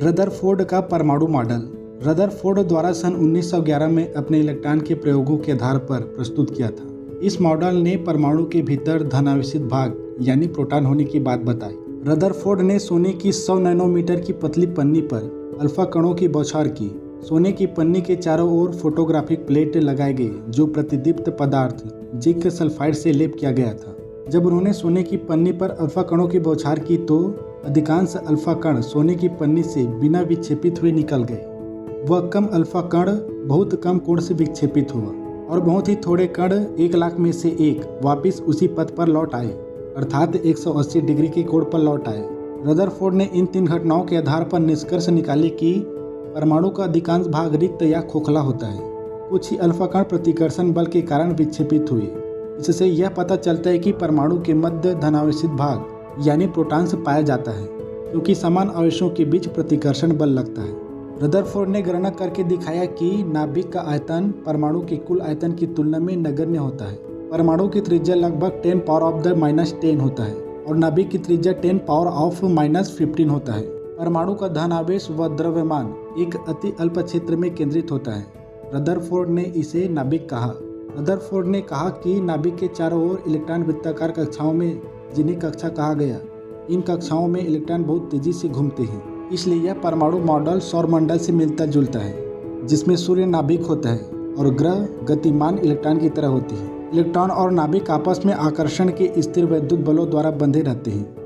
Rutherford का परमाणु model. Rutherford द्वारा सन 1911 में अपने इलेक्ट्रॉन के प्रयोगों के आधार पर प्रस्तुत किया था। इस मॉडल ने परमाणु के भीतर धनावेशित भाग यानी प्रोटॉन होने की बात बताई। रदरफोर्ड ने सोने की 100 नैनोमीटर की पतली पन्नी पर अल्फा कणों की बौछार की। सोने की पन्नी के चारों ओर फोटोग्राफिक प्लेट लगाए गए जो प्रतिदीप्त पदार्थ जिंक सल्फाइड से लेप किया गया था। जब उन्होंने सोने की पन्नी पर अल्फा कणों की बौछार की तो अधिकांश अल्फा कण सोने की पन्नी से बिना विक्षेपित हुए निकल गए। वह कम अल्फा कण बहुत कम कोण से विक्षेपित हुआ और बहुत ही थोड़े कण 1 लाख में से 1 वापिस उसी पथ पर लौट आए, अर्थात 180 डिग्री के कोण पर लौट आए। रदरफोर्ड ने इन 3 घटनाओं के आधार पर निष्कर्ष निकाले कि परमाणु का अधिकांश भाग रिक्त या खोखला होता है। कुछ ही अल्फा कण प्रतिकर्षण बल के कारण विक्षेपित हुए। इससे यह पता चलता है कि परमाणु के मध्य धनावेशित भाग यानी प्रोटॉन्स पाया जाता है, क्योंकि समान आवेशों के बीच प्रतिकर्षण बल लगता है। रदरफोर्ड ने गणना करके दिखाया कि नाभिक का आयतन परमाणु के कुल आयतन की तुलना में नगण्य होता है। परमाणु की त्रिज्या लगभग 10⁻⁻10 होता है और नाभिक की त्रिज्या 10⁻⁻15 होता है। परमाणु का धन आवेश व द्रव्यमान एक अति अल्प क्षेत्र में केंद्रित होता है। रदरफोर्ड ने इसे नाभिक कहा। रदरफोर्ड ने कहा कि नाभिक के चारों ओर इलेक्ट्रॉन वृत्ताकार कक्षाओं में, जिन्हें कक्षा कहा गया, इन कक्षाओं में इलेक्ट्रॉन बहुत तेजी से घूमते हैं। इसलिए यह परमाणु मॉडल सौरमंडल से मिलता जुलता है, जिसमें सूर्य नाभिक होता है और ग्रह गतिमान इलेक्ट्रॉन की तरह होती है। इलेक्ट्रॉन और नाभिक आपस में आकर्षण के स्थिर वैद्युत बलों द्वारा बंधे रहते हैं।